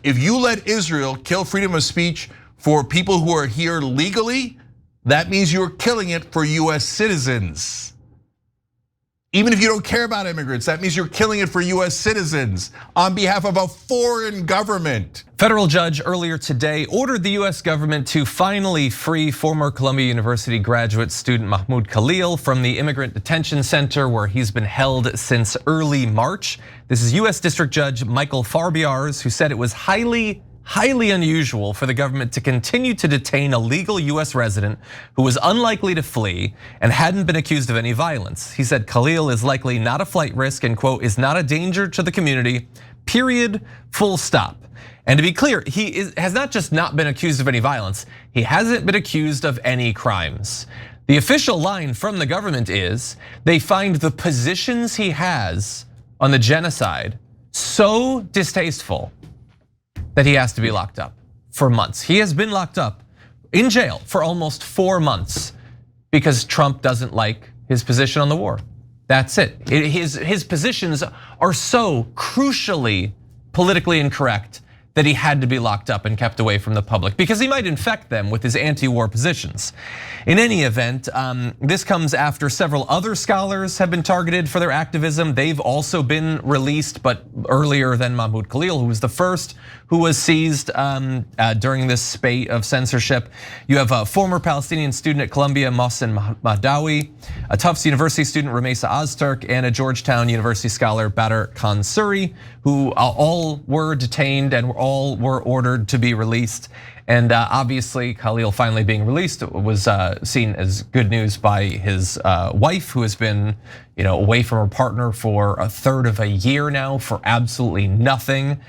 If you let Israel kill freedom of speech for people who are here legally, that means you're killing it for US citizens. Even if you don't care about immigrants, that means you're killing it for US citizens on behalf of a foreign government. Federal judge earlier today ordered the US government to finally free former Columbia University graduate student Mahmoud Khalil from the immigrant detention center where he's been held since early March. This is US District Judge Michael Farbiars, who said it was highly unusual for the government to continue to detain a legal US resident who was unlikely to flee and hadn't been accused of any violence. He said Khalil is likely not a flight risk and quote, is not a danger to the community, period, full stop. And to be clear, he has not just not been accused of any violence, he hasn't been accused of any crimes. The official line from the government is they find the positions he has on the genocide so distasteful that he has to be locked up for months. He has been locked up in jail for almost 4 months because Trump doesn't like his position on the war. That's it. His positions are so crucially politically incorrect that he had to be locked up and kept away from the public because he might infect them with his anti-war positions. In any event, this comes after several other scholars have been targeted for their activism. They've also been released, but earlier than Mahmoud Khalil, who was the first who was seized during this spate of censorship. You have a former Palestinian student at Columbia, Mohsen Mahdawi, a Tufts University student, Ramesa Ozturk, and a Georgetown University scholar, Badr Khan Suri, who all were detained and all were ordered to be released. And obviously, Khalil finally being released was seen as good news by his wife, who has been away from her partner for a third of a year now for absolutely nothing.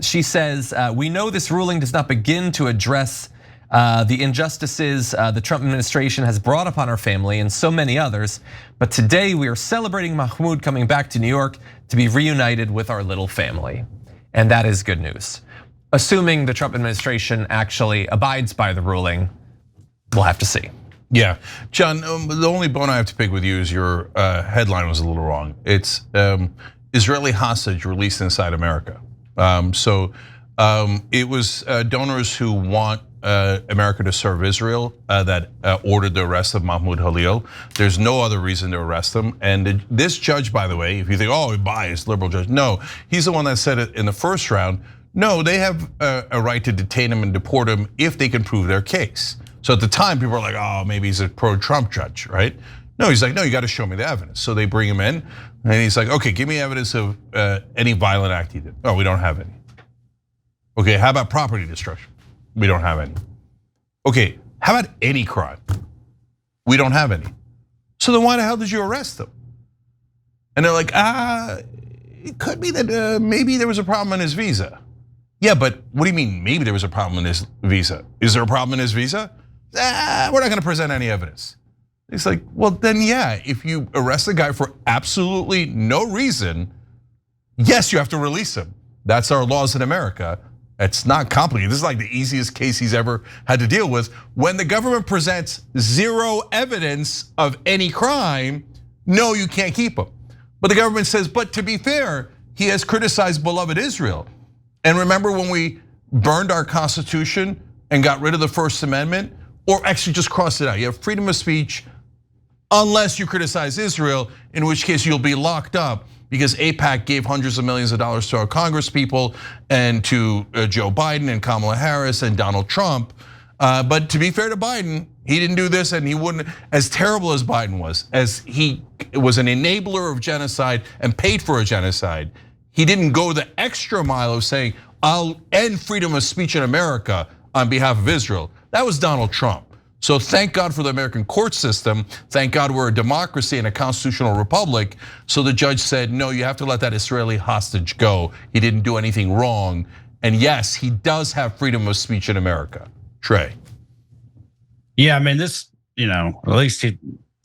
She says, we know this ruling does not begin to address the injustices the Trump administration has brought upon our family and so many others. But today we are celebrating Mahmoud coming back to New York to be reunited with our little family. And that is good news. Assuming the Trump administration actually abides by the ruling, we'll have to see. Yeah, John, the only bone I have to pick with you is your headline was a little wrong. It's Israeli hostage released inside America. It was donors who want America to serve Israel that ordered the arrest of Mahmoud Khalil. There's no other reason to arrest him. And this judge, by the way, if you think, oh, biased liberal judge, no, he's the one that said it in the first round. No, they have a right to detain him and deport him if they can prove their case. So at the time, people were like, oh, maybe he's a pro-Trump judge, right? No, he's like, no, you got to show me the evidence. So they bring him in, and he's like, okay, give me evidence of any violent act he did. Oh, we don't have any. Okay, how about property destruction? We don't have any. Okay, how about any crime? We don't have any. So then why the hell did you arrest him? And they're like, it could be that maybe there was a problem on his visa. Yeah, but what do you mean maybe there was a problem in his visa? Is there a problem in his visa? We're not gonna present any evidence. It's like, well then yeah, if you arrest a guy for absolutely no reason, yes, you have to release him. That's our laws in America. It's not complicated. This is like the easiest case he's ever had to deal with. When the government presents zero evidence of any crime, no, you can't keep him. But the government says, but to be fair, he has criticized beloved Israel. And remember when we burned our Constitution and got rid of the First Amendment? Or actually just crossed it out. You have freedom of speech unless you criticize Israel, in which case you'll be locked up because AIPAC gave hundreds of millions of dollars to our Congress people and to Joe Biden and Kamala Harris and Donald Trump. But to be fair to Biden, he didn't do this and he wouldn't, as terrible as Biden was, as he was an enabler of genocide and paid for a genocide, he didn't go the extra mile of saying, I'll end freedom of speech in America on behalf of Israel. That was Donald Trump. So thank God for the American court system. Thank God we're a democracy and a constitutional republic. So the judge said, no, you have to let that Israeli hostage go. He didn't do anything wrong. And yes, he does have freedom of speech in America. Trey. Yeah, I mean, this, at least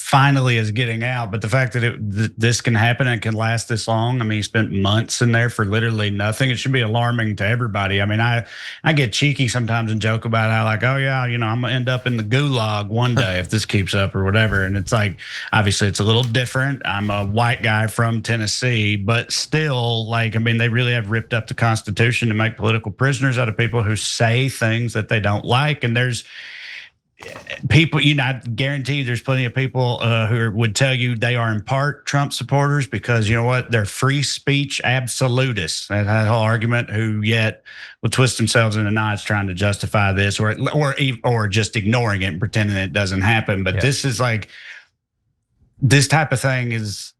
finally is getting out, but the fact that this can happen and can last this long, I mean, he spent months in there for literally nothing. It should be alarming to everybody. I mean, I get cheeky sometimes and joke about how like, oh yeah, I'm gonna end up in the gulag one day if this keeps up or whatever. And it's like, obviously it's a little different. I'm a white guy from Tennessee, but still, like, I mean, they really have ripped up the Constitution to make political prisoners out of people who say things that they don't like. And there's people, I guarantee there's plenty of people who would tell you they are in part Trump supporters because you know what, they're free speech absolutists. That whole argument, who yet will twist themselves into knots trying to justify this, or just ignoring it and pretending it doesn't happen. But this is like, this type of thing is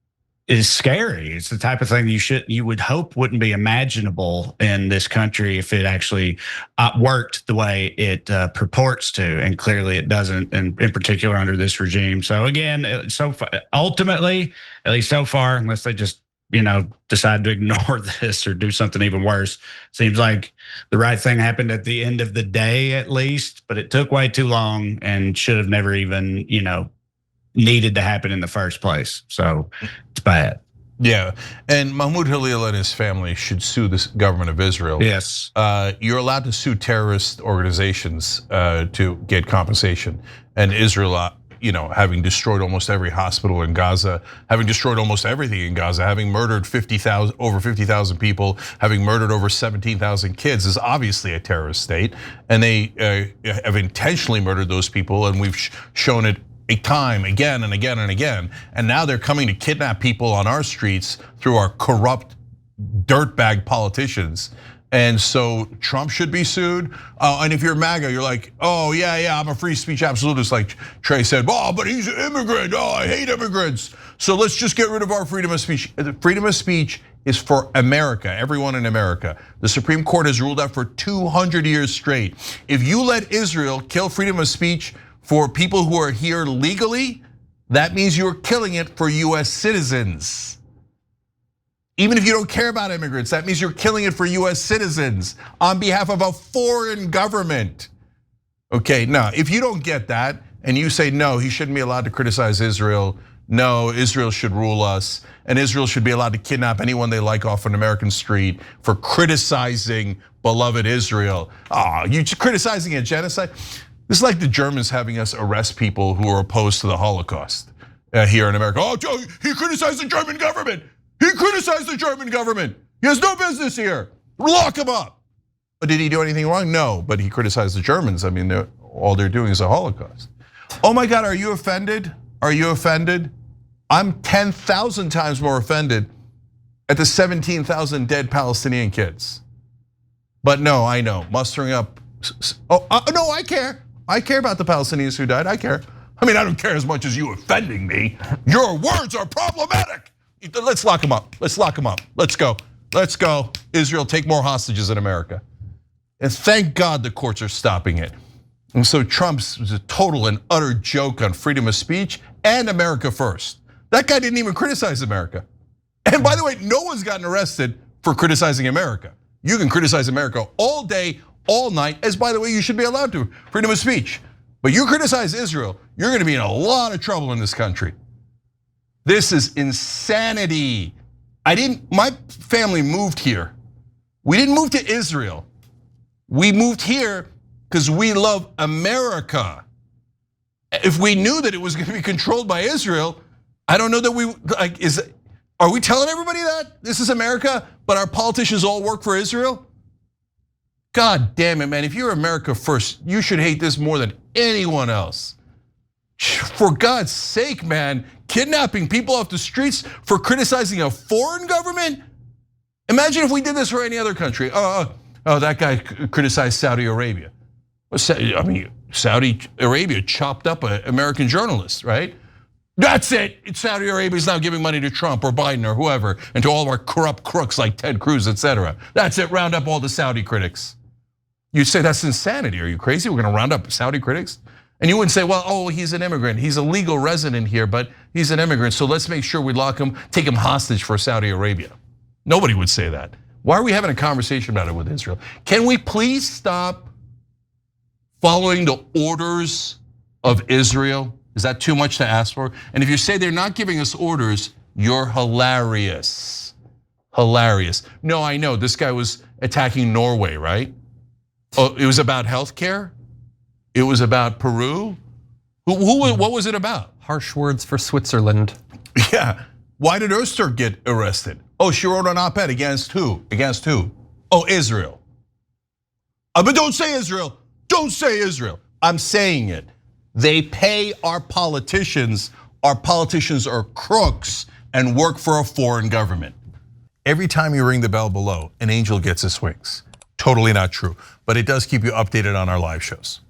scary. It's the type of thing you would hope wouldn't be imaginable in this country if it actually worked the way it purports to, and clearly it doesn't, and in particular under this regime. So again, ultimately, at least so far, unless they just decide to ignore this or do something even worse, seems like the right thing happened at the end of the day, at least. But it took way too long and should have never even needed to happen in the first place. So it's bad. Yeah, and Mahmoud Khalil and his family should sue the government of Israel. Yes. You're allowed to sue terrorist organizations to get compensation. And Israel, having destroyed almost every hospital in Gaza, having destroyed almost everything in Gaza, having murdered over 50,000 people, having murdered over 17,000 kids, is obviously a terrorist state. And they have intentionally murdered those people, and we've shown it a time again and again and again. And now they're coming to kidnap people on our streets through our corrupt dirtbag politicians. And so Trump should be sued. And if you're MAGA, you're like, oh yeah, I'm a free speech absolutist, like Trey said. Oh, but he's an immigrant. Oh, I hate immigrants. So let's just get rid of our freedom of speech. The freedom of speech is for America, everyone in America. The Supreme Court has ruled that for 200 years straight. If you let Israel kill freedom of speech for people who are here legally, that means you're killing it for US citizens. Even if you don't care about immigrants, that means you're killing it for US citizens on behalf of a foreign government. Okay, now, if you don't get that and you say, no, he shouldn't be allowed to criticize Israel, no, Israel should rule us, and Israel should be allowed to kidnap anyone they like off an American street for criticizing beloved Israel. You criticizing a genocide? This is like the Germans having us arrest people who are opposed to the Holocaust here in America. Oh, Joe, he criticized the German government. He criticized the German government. He has no business here. Lock him up. But did he do anything wrong? No, but he criticized the Germans. I mean, all they're doing is a Holocaust. Oh my God, are you offended? Are you offended? I'm 10,000 times more offended at the 17,000 dead Palestinian kids. But no, I know, mustering up. No, I care. I care about the Palestinians who died, I care. I mean, I don't care as much as you offending me. Your words are problematic. Let's lock them up, let's lock them up. Let's go, let's go. Israel, take more hostages in America. And thank God the courts are stopping it. And so Trump's was a total and utter joke on freedom of speech and America first. That guy didn't even criticize America. And by the way, no one's gotten arrested for criticizing America. You can criticize America all day, all night, as by the way, you should be allowed to, freedom of speech. But you criticize Israel, you're gonna be in a lot of trouble in this country. This is insanity. My family moved here. We didn't move to Israel. We moved here because we love America. If we knew that it was gonna be controlled by Israel, I don't know that are we telling everybody that this is America, but our politicians all work for Israel? God damn it, man. If you're America first, you should hate this more than anyone else. For God's sake, man, kidnapping people off the streets for criticizing a foreign government? Imagine if we did this for any other country. That guy criticized Saudi Arabia. I mean, Saudi Arabia chopped up an American journalist, right? That's it. Saudi Arabia is now giving money to Trump or Biden or whoever, and to all of our corrupt crooks like Ted Cruz, etc. That's it. Round up all the Saudi critics. You'd say that's insanity. Are you crazy? We're going to round up Saudi critics? And you wouldn't say, well, he's an immigrant. He's a legal resident here, but he's an immigrant. So let's make sure we lock him, take him hostage for Saudi Arabia. Nobody would say that. Why are we having a conversation about it with Israel? Can we please stop following the orders of Israel? Is that too much to ask for? And if you say they're not giving us orders, you're hilarious. Hilarious. No, I know, this guy was attacking Norway, right? Oh, it was about healthcare? It was about Peru? What was it about? Harsh words for Switzerland. Yeah, why did Öztürk get arrested? Oh, she wrote an op-ed against who? Against who? Oh, Israel. But don't say Israel, don't say Israel. I'm saying it. They pay our politicians are crooks and work for a foreign government. Every time you ring the bell below, an angel gets his wings. Totally not true, but it does keep you updated on our live shows.